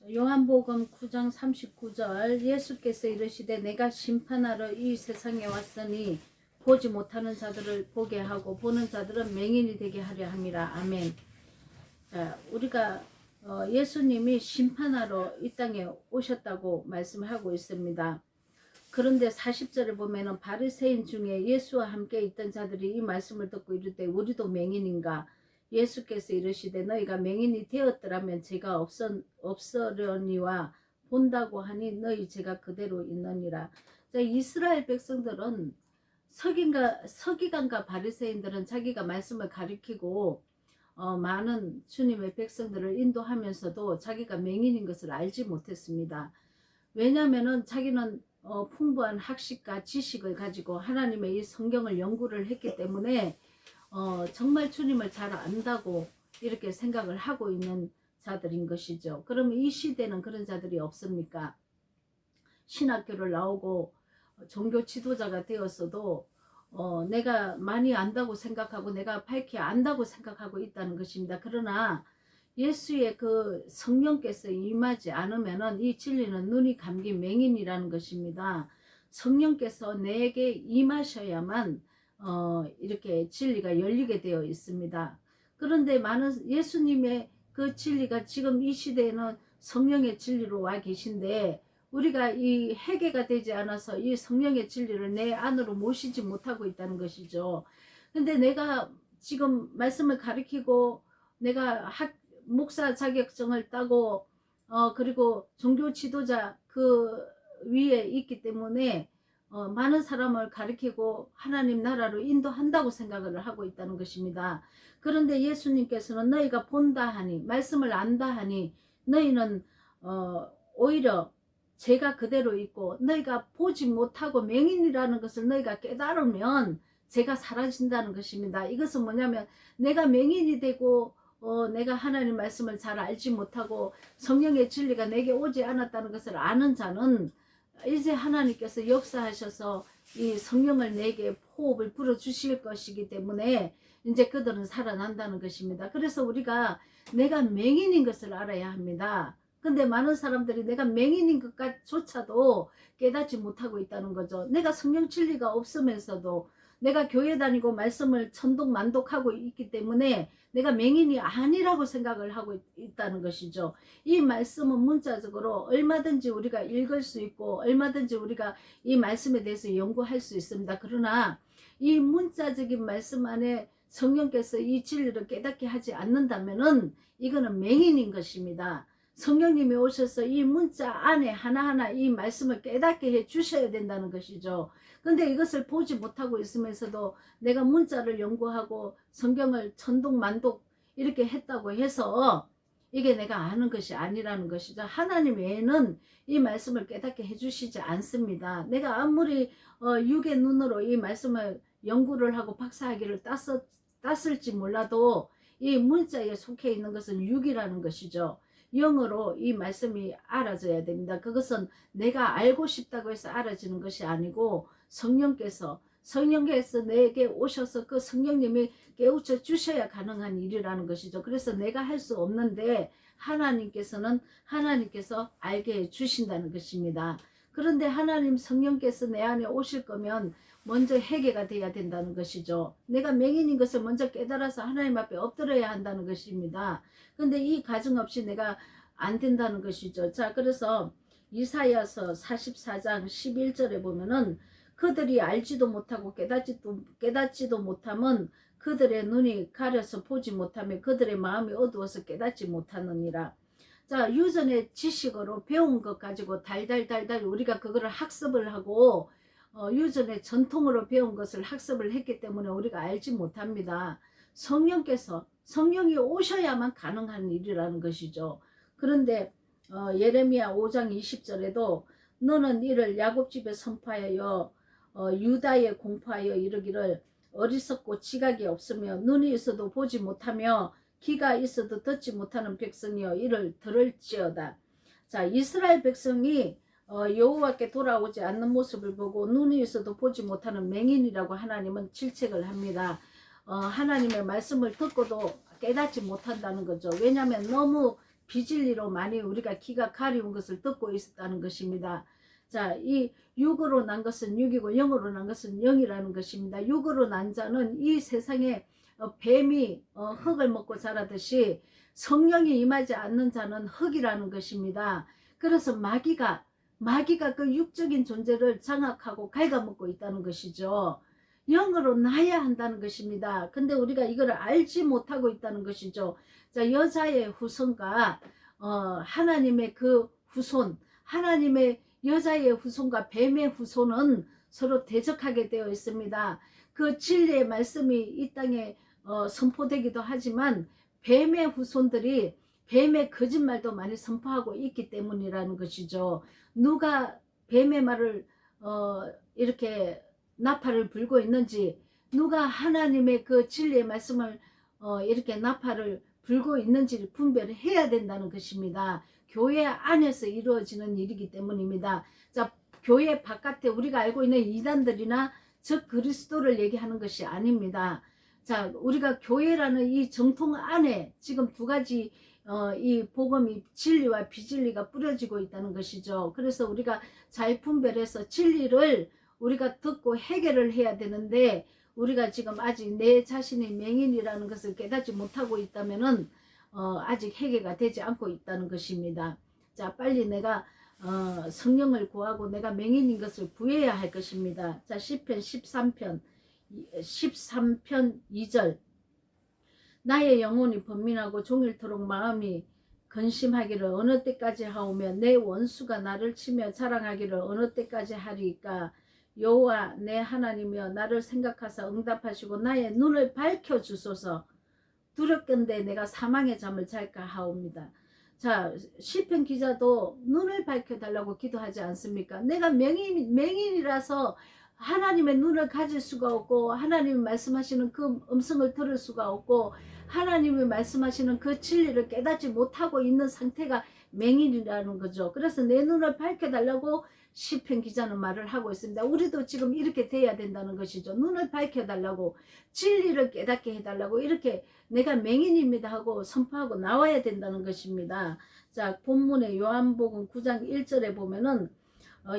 요한복음 9장 39절 예수께서 이르시되 내가 심판하러 이 세상에 왔으니 보지 못하는 자들을 보게 하고 보는 자들은 맹인이 되게 하려 함이라. 아멘. 자, 우리가 예수님이 심판하러 이 땅에 오셨다고 말씀하고 있습니다. 그런데 40절에 보면은 바리새인 중에 예수와 함께 있던 자들이 이 말씀을 듣고 이르되 우리도 맹인인가? 예수께서 이르시되 너희가 맹인이 되었더라면 죄가 없으려니와 본다고 하니 너희 죄가 그대로 있느니라. 자, 이스라엘 백성들은 서기관과 바리새인들은 자기가 말씀을 가리키고 많은 주님의 백성들을 인도하면서도 자기가 맹인인 것을 알지 못했습니다. 왜냐하면은 자기는 풍부한 학식과 지식을 가지고 하나님의 이 성경을 연구를 했기 때문에 정말 주님을 잘 안다고 이렇게 생각을 하고 있는 자들인 것이죠. 그러면 이 시대는 그런 자들이 없습니까? 신학교를 나오고 종교 지도자가 되었어도 내가 많이 안다고 생각하고 내가 밝히 안다고 생각하고 있다는 것입니다. 그러나 예수의 그 성령께서 임하지 않으면은 이 진리는 눈이 감긴 맹인이라는 것입니다. 성령께서 내게 임하셔야만 이렇게 진리가 열리게 되어 있습니다. 그런데 많은 예수님의 그 진리가 지금 이 시대에는 성령의 진리로 와 계신데 우리가 이 회개가 되지 않아서 이 성령의 진리를 내 안으로 모시지 못하고 있다는 것이죠. 근데 내가 지금 말씀을 가리키고 내가 목사 자격증을 따고 그리고 종교 지도자 그 위에 있기 때문에 많은 사람을 가리키고 하나님 나라로 인도한다고 생각을 하고 있다는 것입니다. 그런데 예수님께서는 너희가 본다 하니 말씀을 안다 하니 너희는 오히려 죄가 그대로 있고 너희가 보지 못하고 맹인이라는 것을 너희가 깨달으면 죄가 사라진다는 것입니다. 이것은 뭐냐면 내가 맹인이 되고 내가 하나님 말씀을 잘 알지 못하고 성령의 진리가 내게 오지 않았다는 것을 아는 자는 이제 하나님께서 역사하셔서 이 성령을 내게 호흡을 불어주실 것이기 때문에 이제 그들은 살아난다는 것입니다. 그래서 우리가 내가 맹인인 것을 알아야 합니다. 근데 많은 사람들이 내가 맹인인 것조차도 깨닫지 못하고 있다는 거죠. 내가 성령 진리가 없으면서도 내가 교회 다니고 말씀을 천독만독하고 있기 때문에 내가 맹인이 아니라고 생각을 하고 있다는 것이죠. 이 말씀은 문자적으로 얼마든지 우리가 읽을 수 있고 얼마든지 우리가 이 말씀에 대해서 연구할 수 있습니다. 그러나 이 문자적인 말씀 안에 성령께서 이 진리를 깨닫게 하지 않는다면은 이거는 맹인인 것입니다. 성령님이 오셔서 이 문자 안에 하나하나 이 말씀을 깨닫게 해 주셔야 된다는 것이죠. 근데 이것을 보지 못하고 있으면서도 내가 문자를 연구하고 성경을 천독만독 이렇게 했다고 해서 이게 내가 아는 것이 아니라는 것이죠. 하나님 외에는 이 말씀을 깨닫게 해주시지 않습니다. 내가 아무리 육의 눈으로 이 말씀을 연구를 하고 박사학위를 땄을지 몰라도 이 문자에 속해 있는 것은 육이라는 것이죠. 영어로 이 말씀이 알아져야 됩니다. 그것은 내가 알고 싶다고 해서 알아지는 것이 아니고 성령께서 내게 오셔서 그 성령님이 깨우쳐 주셔야 가능한 일이라는 것이죠. 그래서 내가 할 수 없는데 하나님께서 알게 해 주신다는 것입니다. 그런데 하나님 성령께서 내 안에 오실 거면 먼저 회개가 돼야 된다는 것이죠. 내가 맹인인 것을 먼저 깨달아서 하나님 앞에 엎드려야 한다는 것입니다. 근데 이 과정 없이 내가 안 된다는 것이죠. 자, 그래서 이사야서 44장 11절에 보면은 그들이 알지도 못하고 깨닫지도 못함은 그들의 눈이 가려서 보지 못하며 그들의 마음이 어두워서 깨닫지 못하느니라. 자, 유전의 지식으로 배운 것 가지고 달달달달 우리가 그거를 학습을 하고 유전의 전통으로 배운 것을 학습을 했기 때문에 우리가 알지 못합니다. 성령이 오셔야만 가능한 일이라는 것이죠. 그런데 예레미야 5장 20절에도 너는 이를 야곱집에 선포하여 유다에 공포하여 이르기를 어리석고 지각이 없으며 눈이 있어도 보지 못하며 귀가 있어도 듣지 못하는 백성이여 이를 들을지어다. 자, 이스라엘 백성이 여호와께 돌아오지 않는 모습을 보고 눈이 있어도 보지 못하는 맹인이라고 하나님은 질책을 합니다. 하나님의 말씀을 듣고도 깨닫지 못한다는 거죠. 왜냐하면 너무 비진리로 많이 우리가 귀가 가려운 것을 듣고 있었다는 것입니다. 자, 이 육으로 난 것은 육이고 영으로 난 것은 영이라는 것입니다. 육으로 난 자는 이 세상에 뱀이 흙을 먹고 자라듯이 성령이 임하지 않는 자는 흙이라는 것입니다. 그래서 마귀가 그 육적인 존재를 장악하고 갉아먹고 있다는 것이죠. 영으로 나야 한다는 것입니다. 근데 우리가 이걸 알지 못하고 있다는 것이죠. 자, 여자의 후손과 하나님의 그 후손, 하나님의 여자의 후손과 뱀의 후손은 서로 대적하게 되어 있습니다. 그 진리의 말씀이 이 땅에 선포되기도 하지만 뱀의 후손들이 뱀의 거짓말도 많이 선포하고 있기 때문이라는 것이죠. 누가 뱀의 말을 이렇게 나팔을 불고 있는지, 누가 하나님의 그 진리의 말씀을 이렇게 나팔을 불고 있는지를 분별을 해야 된다는 것입니다. 교회 안에서 이루어지는 일이기 때문입니다. 자, 교회 바깥에 우리가 알고 있는 이단들이나 적 그리스도를 얘기하는 것이 아닙니다. 자, 우리가 교회라는 이 정통 안에 지금 두 가지 이 복음이 진리와 비진리가 뿌려지고 있다는 것이죠. 그래서 우리가 잘 분별해서 진리를 우리가 듣고 해결을 해야 되는데, 우리가 지금 아직 내 자신이 맹인이라는 것을 깨닫지 못하고 있다면은 아직 해결가 되지 않고 있다는 것입니다. 자, 빨리 내가 성령을 구하고 내가 맹인인 것을 구해야 할 것입니다. 자, 시편 13편 2절. 나의 영혼이 번민하고 종일토록 마음이 근심하기를 어느 때까지 하오며 내 원수가 나를 치며 자랑하기를 어느 때까지 하리이까. 여호와 내 하나님이여 나를 생각하사 응답하시고 나의 눈을 밝혀주소서. 두렵건대 내가 사망의 잠을 잘까 하옵니다. 자, 시편 기자도 눈을 밝혀달라고 기도하지 않습니까? 내가 맹인이라서 하나님의 눈을 가질 수가 없고, 하나님이 말씀하시는 그 음성을 들을 수가 없고, 하나님이 말씀하시는 그 진리를 깨닫지 못하고 있는 상태가 맹인이라는 거죠. 그래서 내 눈을 밝혀달라고 시편 기자는 말을 하고 있습니다. 우리도 지금 이렇게 돼야 된다는 것이죠. 눈을 밝혀달라고, 진리를 깨닫게 해달라고, 이렇게 내가 맹인입니다 하고 선포하고 나와야 된다는 것입니다. 자, 본문의 요한복음 9장 1절에 보면은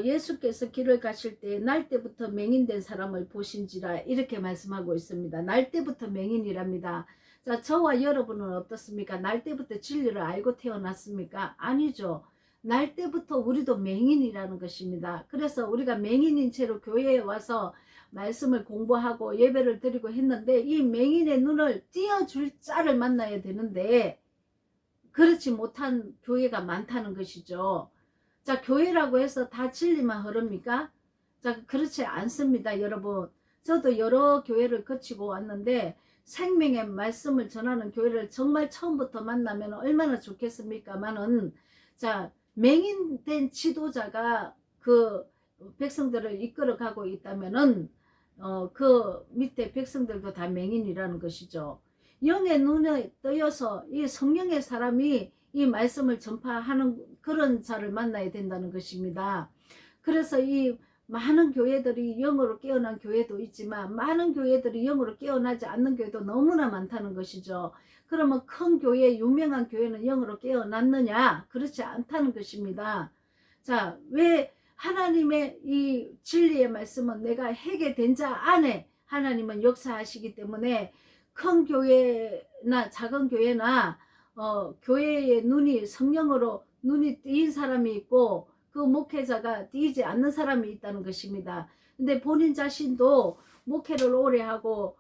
예수께서 길을 가실 때 날 때부터 맹인된 사람을 보신지라, 이렇게 말씀하고 있습니다. 날 때부터 맹인이랍니다. 자, 저와 여러분은 어떻습니까? 날 때부터 진리를 알고 태어났습니까? 아니죠. 날 때부터 우리도 맹인이라는 것입니다. 그래서 우리가 맹인인 채로 교회에 와서 말씀을 공부하고 예배를 드리고 했는데, 이 맹인의 눈을 띄어줄 자를 만나야 되는데 그렇지 못한 교회가 많다는 것이죠. 자, 교회라고 해서 다 진리만 흐릅니까? 자, 그렇지 않습니다, 여러분. 저도 여러 교회를 거치고 왔는데 생명의 말씀을 전하는 교회를 정말 처음부터 만나면 얼마나 좋겠습니까마는, 자, 맹인된 지도자가 그 백성들을 이끌어 가고 있다면은 그 밑에 백성들도 다 맹인이라는 것이죠. 영의 눈에 떠여서 이 성령의 사람이 이 말씀을 전파하는 그런 자를 만나야 된다는 것입니다. 그래서 이 많은 교회들이 영으로 깨어난 교회도 있지만 많은 교회들이 영으로 깨어나지 않는 교회도 너무나 많다는 것이죠. 그러면 큰 교회, 유명한 교회는 영으로 깨어났느냐? 그렇지 않다는 것입니다. 자, 왜 하나님의 이 진리의 말씀은 내가 해결된 자 안에 하나님은 역사하시기 때문에 큰 교회나 작은 교회나 교회의 눈이 성령으로 눈이 띄인 사람이 있고 그 목회자가 띄지 않는 사람이 있다는 것입니다. 근데 본인 자신도 목회를 오래 하고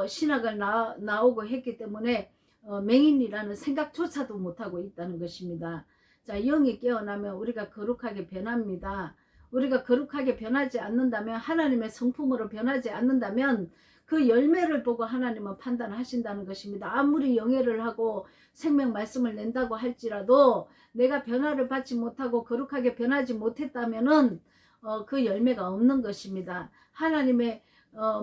신학을 나오고 했기 때문에 맹인이라는 생각조차도 못하고 있다는 것입니다. 자, 영이 깨어나면 우리가 거룩하게 변합니다. 우리가 거룩하게 변하지 않는다면, 하나님의 성품으로 변하지 않는다면 그 열매를 보고 하나님은 판단하신다는 것입니다. 아무리 영예를 하고 생명 말씀을 낸다고 할지라도 내가 변화를 받지 못하고 거룩하게 변하지 못했다면은 그 열매가 없는 것입니다. 하나님의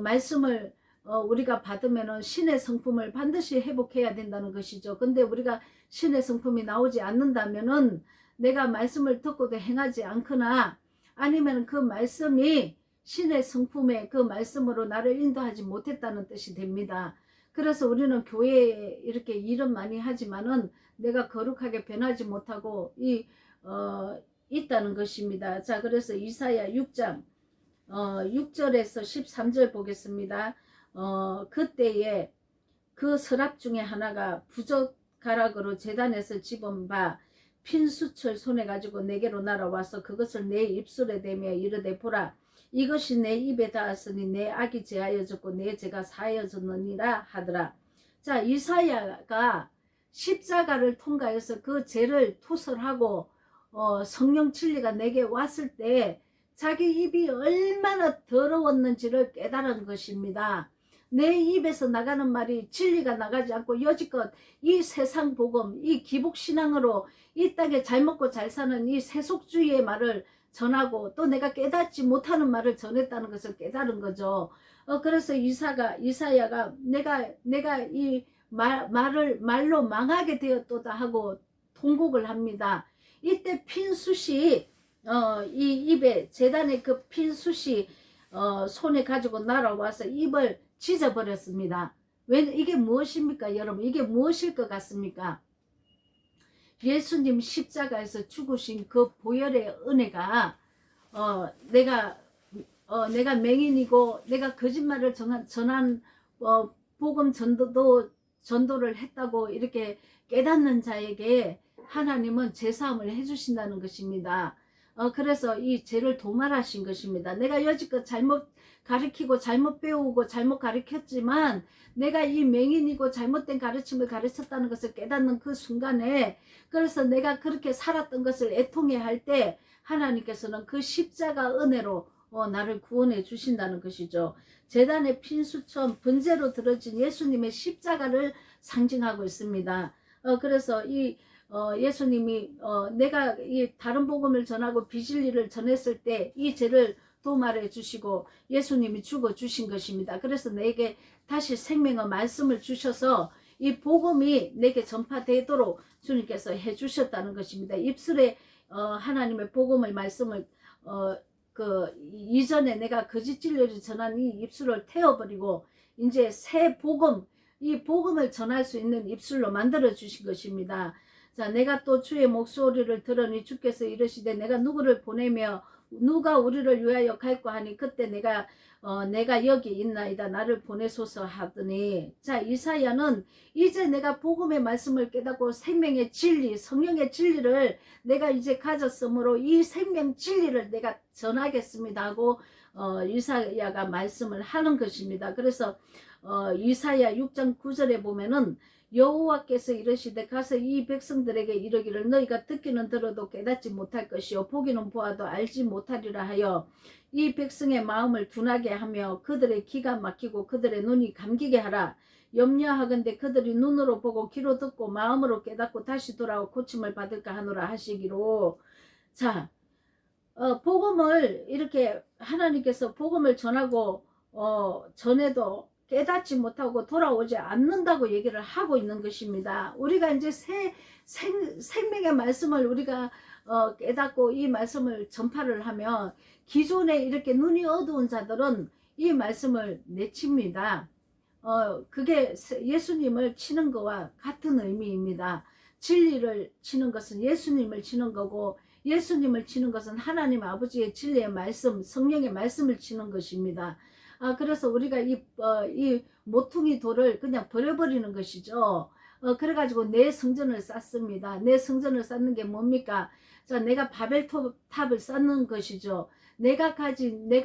말씀을 우리가 받으면은 신의 성품을 반드시 회복해야 된다는 것이죠. 근데 우리가 신의 성품이 나오지 않는다면은 내가 말씀을 듣고도 행하지 않거나 아니면 그 말씀이 신의 성품의 그 말씀으로 나를 인도하지 못했다는 뜻이 됩니다. 그래서 우리는 교회에 이렇게 일은 많이 하지만은 내가 거룩하게 변하지 못하고 있다는 것입니다. 자, 그래서 이사야 6장 6절에서 13절 보겠습니다. 그때에 그 서랍 중에 하나가 부젓가락으로 제단에서 집은 바 핀수철 손에 가지고 내게로 날아와서 그것을 내 입술에 대며 이르되 보라, 이것이 내 입에 닿았으니 내 악이 제하여졌고 내 죄가 사하여졌느니라 하더라. 자, 이사야가 십자가를 통과해서 그 죄를 투설하고 성령 진리가 내게 왔을 때 자기 입이 얼마나 더러웠는지를 깨달은 것입니다. 내 입에서 나가는 말이 진리가 나가지 않고 여지껏 이 세상 복음, 이 기복신앙으로 이 땅에 잘 먹고 잘 사는 이 세속주의의 말을 전하고 또 내가 깨닫지 못하는 말을 전했다는 것을 깨달은 거죠. 그래서 이사야가 내가 이 말로 망하게 되었도다 하고 통곡을 합니다. 이때 핀 숯이 이 입에 제단의 그 핀 숯이 손에 가지고 날아와서 입을 찢어버렸습니다. 왜 이게 무엇입니까, 여러분? 이게 무엇일 것 같습니까? 예수님 십자가에서 죽으신 그 보혈의 은혜가 내가 맹인이고 내가 거짓말을 전한 복음 전도를 했다고 이렇게 깨닫는 자에게 하나님은 제사함을 해주신다는 것입니다. 그래서 이 죄를 도말하신 것입니다. 내가 여지껏 잘못 가르치고 잘못 배우고 잘못 가르쳤지만 내가 이 맹인이고 잘못된 가르침을 가르쳤다는 것을 깨닫는 그 순간에, 그래서 내가 그렇게 살았던 것을 애통해 할 때 하나님께서는 그 십자가 은혜로 나를 구원해 주신다는 것이죠. 제단의 핀수처럼 번제로 들어진 예수님의 십자가를 상징하고 있습니다. 그래서 예수님이 내가 이 다른 복음을 전하고 비진리를 전했을 때 이 죄를 도말해 주시고 예수님이 죽어 주신 것입니다. 그래서 내게 다시 생명의 말씀을 주셔서 이 복음이 내게 전파되도록 주님께서 해 주셨다는 것입니다. 입술에 하나님의 복음의 말씀을 이전에 내가 거짓 진리를 전한 이 입술을 태워버리고 이제 새 복음, 이 복음을 전할 수 있는 입술로 만들어 주신 것입니다. 자, 내가 또 주의 목소리를 들으니 주께서 이르시되 내가 누구를 보내며 누가 우리를 위하여 갈까 하니 그때 내가 여기 있나이다, 나를 보내소서 하더니, 자, 이사야는 이제 내가 복음의 말씀을 깨닫고 생명의 진리, 성령의 진리를 내가 이제 가졌으므로 이 생명 진리를 내가 전하겠습니다 하고 이사야가 말씀을 하는 것입니다. 그래서 이사야 6장 9절에 보면은 여호와께서 이르시되 가서 이 백성들에게 이르기를 너희가 듣기는 들어도 깨닫지 못할 것이요 보기는 보아도 알지 못하리라 하여 이 백성의 마음을 둔하게 하며 그들의 기가 막히고 그들의 눈이 감기게 하라. 염려하건대 그들이 눈으로 보고 귀로 듣고 마음으로 깨닫고 다시 돌아와 고침을 받을까 하노라 하시기로. 자, 복음을 이렇게 하나님께서 복음을 전하고 전해도 깨닫지 못하고 돌아오지 않는다고 얘기를 하고 있는 것입니다. 우리가 이제 생명의 말씀을 우리가 깨닫고 이 말씀을 전파를 하면 기존에 이렇게 눈이 어두운 자들은 이 말씀을 내칩니다. 그게 예수님을 치는 것과 같은 의미입니다. 진리를 치는 것은 예수님을 치는 거고 예수님을 치는 것은 하나님 아버지의 진리의 말씀, 성령의 말씀을 치는 것입니다. 그래서 우리가 이 모퉁이 돌을 그냥 버려버리는 것이죠. 그래가지고 내 성전을 쌓습니다. 내 성전을 쌓는 게 뭡니까? 자, 내가 바벨탑을 쌓는 것이죠. 내가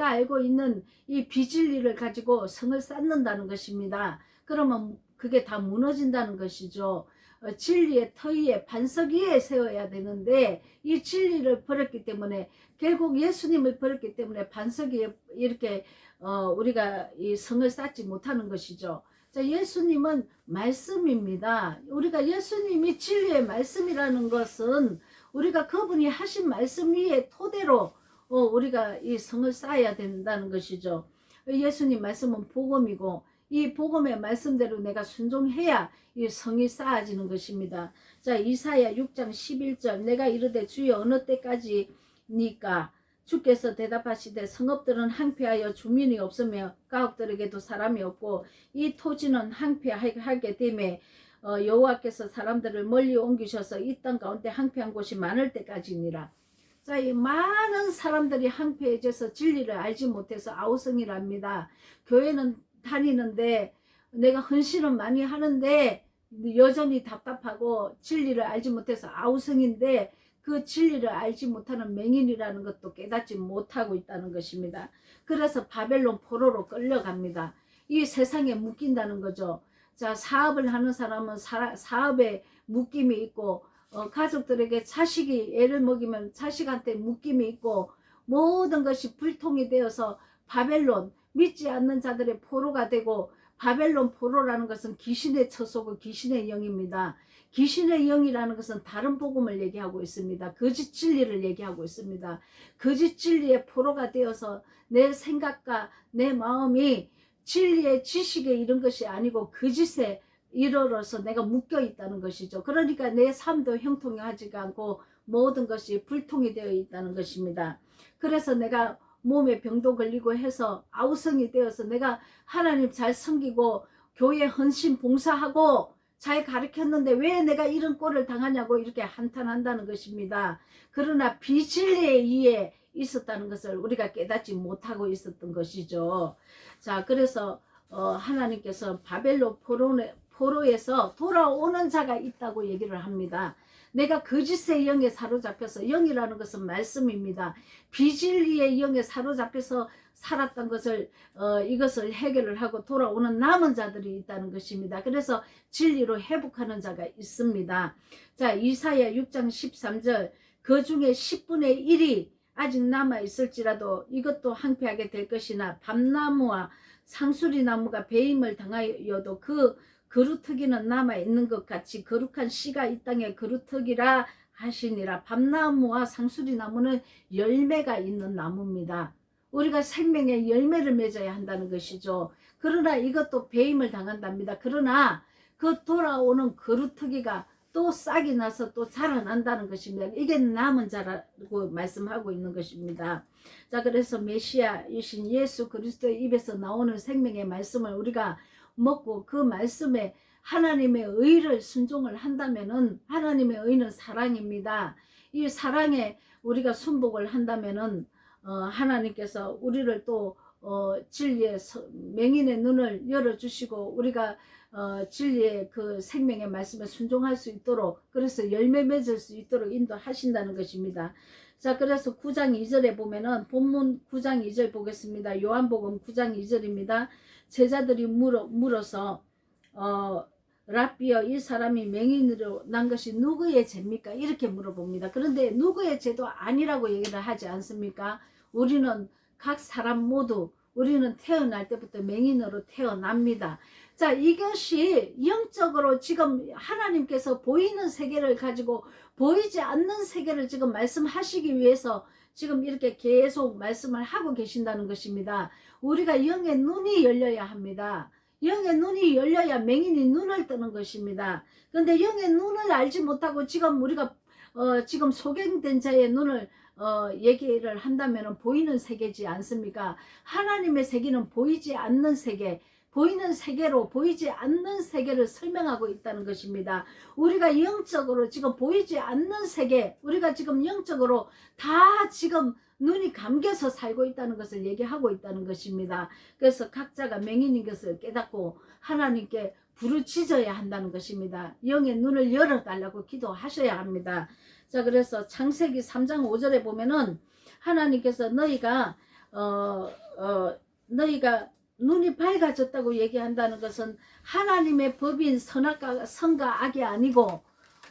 알고 있는 이 비진리를 가지고 성을 쌓는다는 것입니다. 그러면 그게 다 무너진다는 것이죠. 진리의 터 위에 반석 위에 세워야 되는데 이 진리를 버렸기 때문에, 결국 예수님을 버렸기 때문에 반석 위에 이렇게 우리가 이 성을 쌓지 못하는 것이죠. 자, 예수님은 말씀입니다. 우리가 예수님이 진리의 말씀이라는 것은 우리가 그분이 하신 말씀 위에 토대로 우리가 이 성을 쌓아야 된다는 것이죠. 예수님 말씀은 복음이고 이 복음의 말씀대로 내가 순종해야 이 성이 쌓아지는 것입니다. 자, 이사야 6장 11절 내가 이르되 주여 어느 때까지니까 주께서 대답하시되 성읍들은 항폐하여 주민이 없으며 가옥들에게도 사람이 없고 이 토지는 항폐하게 되매 여호와께서 사람들을 멀리 옮기셔서 이 땅 가운데 항폐한 곳이 많을 때까지니라. 자, 이 많은 사람들이 항폐해져서 진리를 알지 못해서 아우성이랍니다. 교회는 다니는데 내가 헌신은 많이 하는데 여전히 답답하고 진리를 알지 못해서 아우성인데 그 진리를 알지 못하는 맹인이라는 것도 깨닫지 못하고 있다는 것입니다. 그래서 바벨론 포로로 끌려갑니다. 이 세상에 묶인다는 거죠. 자, 사업을 하는 사람은 사업에 묶임이 있고 가족들에게 자식이 애를 먹이면 자식한테 묶임이 있고 모든 것이 불통이 되어서 바벨론 믿지 않는 자들의 포로가 되고 바벨론 포로라는 것은 귀신의 처소고 귀신의 영입니다. 귀신의 영이라는 것은 다른 복음을 얘기하고 있습니다. 거짓 진리를 얘기하고 있습니다. 거짓 진리의 포로가 되어서 내 생각과 내 마음이 진리의 지식에 이른 것이 아니고 거짓에 이르러서 내가 묶여 있다는 것이죠. 그러니까 내 삶도 형통하지가 않고 모든 것이 불통이 되어 있다는 것입니다. 그래서 내가 몸에 병도 걸리고 해서 아우성이 되어서 내가 하나님 잘 섬기고 교회 헌신 봉사하고 잘 가르쳤는데 왜 내가 이런 꼴을 당하냐고 이렇게 한탄한다는 것입니다. 그러나 비진리에 의해 있었다는 것을 우리가 깨닫지 못하고 있었던 것이죠. 자, 그래서 하나님께서 바벨론 포로에서 돌아오는 자가 있다고 얘기를 합니다. 내가 거짓의 영에 사로잡혀서, 영이라는 것은 말씀입니다. 비진리의 영에 사로잡혀서 살았던 것을 이것을 해결을 하고 돌아오는 남은 자들이 있다는 것입니다. 그래서 진리로 회복하는 자가 있습니다. 자, 이사야 6장 13절 그 중에 10분의 1이 아직 남아 있을지라도 이것도 항폐하게 될 것이나 밤나무와 상수리나무가 배임을 당하여도 그 그루터기는 남아있는 것 같이 거룩한 씨가 이 땅에 그루터기라 하시니라. 밤나무와 상수리나무는 열매가 있는 나무입니다. 우리가 생명의 열매를 맺어야 한다는 것이죠. 그러나 이것도 배임을 당한답니다. 그러나 그 돌아오는 그루터기가 또 싹이 나서 또 자라난다는 것입니다. 이게 남은 자라고 말씀하고 있는 것입니다. 자, 그래서 메시아이신 예수 그리스도의 입에서 나오는 생명의 말씀을 우리가 먹고 그 말씀에 하나님의 의를 순종을 한다면은 하나님의 의는 사랑입니다. 이 사랑에 우리가 순복을 한다면은 하나님께서 우리를 또 진리의 맹인의 눈을 열어주시고 우리가 진리의 그 생명의 말씀에 순종할 수 있도록 그래서 열매 맺을 수 있도록 인도하신다는 것입니다. 자, 그래서 9장 2절에 보면은 본문 9장 2절 보겠습니다. 요한복음 9장 2절입니다. 제자들이 물어서 랍비여 이 사람이 맹인으로 난 것이 누구의 죄입니까? 이렇게 물어봅니다. 그런데 누구의 죄도 아니라고 얘기를 하지 않습니까? 우리는 각 사람 모두 우리는 태어날 때부터 맹인으로 태어납니다. 자, 이것이 영적으로 지금 하나님께서 보이는 세계를 가지고 보이지 않는 세계를 지금 말씀하시기 위해서 지금 이렇게 계속 말씀을 하고 계신다는 것입니다. 우리가 영의 눈이 열려야 합니다. 영의 눈이 열려야 맹인이 눈을 뜨는 것입니다. 그런데 영의 눈을 알지 못하고 지금 우리가 지금 소경된 자의 눈을 얘기를 한다면 보이는 세계지 않습니까? 하나님의 세계는 보이지 않는 세계, 보이는 세계로 보이지 않는 세계를 설명하고 있다는 것입니다. 우리가 영적으로 지금 보이지 않는 세계, 우리가 지금 영적으로 다 지금 눈이 감겨서 살고 있다는 것을 얘기하고 있다는 것입니다. 그래서 각자가 맹인인 것을 깨닫고 하나님께 부르짖어야 한다는 것입니다. 영의 눈을 열어달라고 기도하셔야 합니다. 자, 그래서 창세기 3장 5절에 보면은 하나님께서 너희가 눈이 밝아졌다고 얘기한다는 것은 하나님의 법인 선과 악이 아니고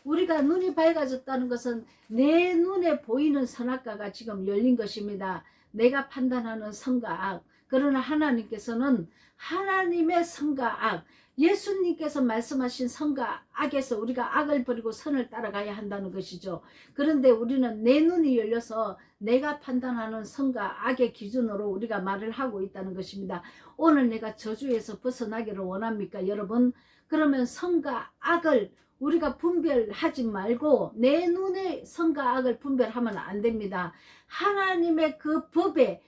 우리가 눈이 밝아졌다는 것은 내 눈에 보이는 선악과가 지금 열린 것입니다. 내가 판단하는 선과 악. 그러나 하나님께서는 하나님의 선과 악, 예수님께서 말씀하신 선과 악에서 우리가 악을 버리고 선을 따라가야 한다는 것이죠. 그런데 우리는 내 눈이 열려서 내가 판단하는 선과 악의 기준으로 우리가 말을 하고 있다는 것입니다. 오늘 내가 저주에서 벗어나기를 원합니까, 여러분? 그러면 선과 악을 우리가 분별하지 말고 내 눈에 선과 악을 분별하면 안 됩니다. 하나님의 그 법에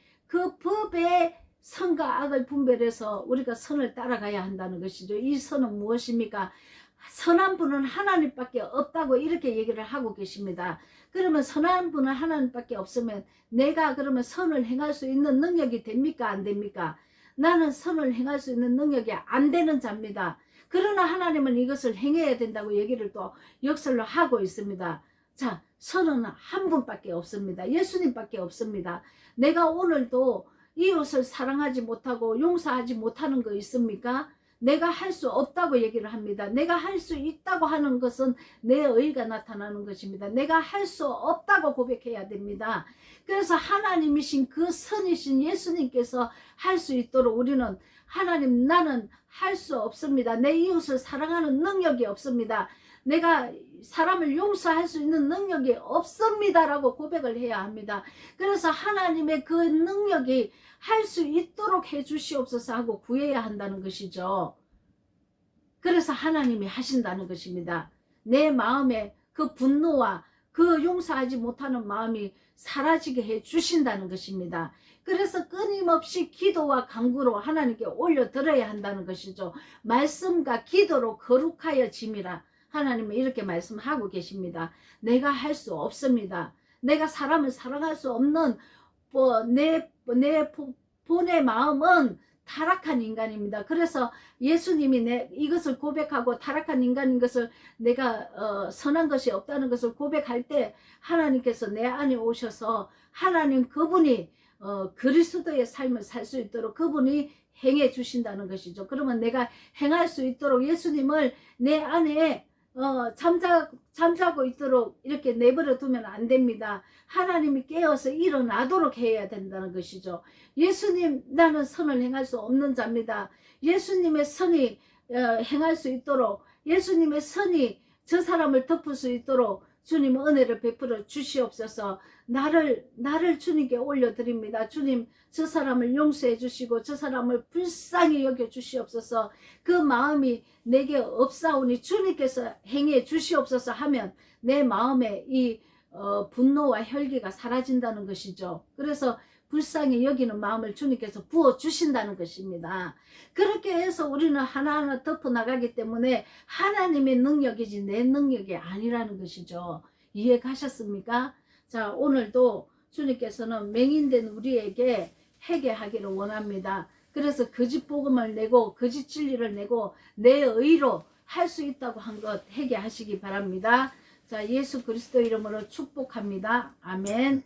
선과 악을 분별해서 우리가 선을 따라가야 한다는 것이죠. 이 선은 무엇입니까? 선한 분은 하나님밖에 없다고 이렇게 얘기를 하고 계십니다. 그러면 선한 분은 하나님밖에 없으면 내가 그러면 선을 행할 수 있는 능력이 됩니까? 안 됩니까? 나는 선을 행할 수 있는 능력이 안 되는 자입니다. 그러나 하나님은 이것을 행해야 된다고 얘기를 또 역설로 하고 있습니다. 자, 선은 한 분밖에 없습니다. 예수님밖에 없습니다. 내가 오늘도 이웃을 사랑하지 못하고 용서하지 못하는 거 있습니까? 내가 할 수 없다고 얘기를 합니다. 내가 할 수 있다고 하는 것은 내 의가 나타나는 것입니다. 내가 할 수 없다고 고백해야 됩니다. 그래서 하나님이신 그 선이신 예수님께서 할 수 있도록 우리는 하나님, 나는 할 수 없습니다. 내 이웃을 사랑하는 능력이 없습니다. 내가 사람을 용서할 수 있는 능력이 없습니다 라고 고백을 해야 합니다. 그래서 하나님의 그 능력이 할 수 있도록 해 주시옵소서 하고 구해야 한다는 것이죠. 그래서 하나님이 하신다는 것입니다. 내 마음에 그 분노와 그 용서하지 못하는 마음이 사라지게 해 주신다는 것입니다. 그래서 끊임없이 기도와 간구로 하나님께 올려드려야 한다는 것이죠. 말씀과 기도로 거룩하여 짐이라 하나님은 이렇게 말씀하고 계십니다. 내가 할 수 없습니다. 내가 사람을 사랑할 수 없는 내 본의 마음은 타락한 인간입니다. 그래서 예수님이 이것을 고백하고 타락한 인간인 것을 내가 선한 것이 없다는 것을 고백할 때 하나님께서 내 안에 오셔서 하나님 그분이 그리스도의 삶을 살 수 있도록 그분이 행해 주신다는 것이죠. 그러면 내가 행할 수 있도록 예수님을 내 안에 잠자고 있도록 이렇게 내버려 두면 안 됩니다. 하나님이 깨어서 일어나도록 해야 된다는 것이죠. 예수님, 나는 선을 행할 수 없는 자입니다. 예수님의 선이 행할 수 있도록, 예수님의 선이 저 사람을 덮을 수 있도록 주님 은혜를 베풀어 주시옵소서. 나를 주님께 올려드립니다. 주님, 저 사람을 용서해 주시고 저 사람을 불쌍히 여겨 주시옵소서. 그 마음이 내게 없사오니 주님께서 행해 주시옵소서 하면 내 마음에 이 분노와 혈기가 사라진다는 것이죠. 그래서 불쌍히 여기는 마음을 주님께서 부어주신다는 것입니다. 그렇게 해서 우리는 하나하나 덮어나가기 때문에 하나님의 능력이지 내 능력이 아니라는 것이죠. 이해 가셨습니까? 자, 오늘도 주님께서는 맹인된 우리에게 회개하기를 원합니다. 그래서 거짓 복음을 내고 거짓 진리를 내고 내 의로 할 수 있다고 한 것 회개하시기 바랍니다. 자, 예수 그리스도 이름으로 축복합니다. 아멘.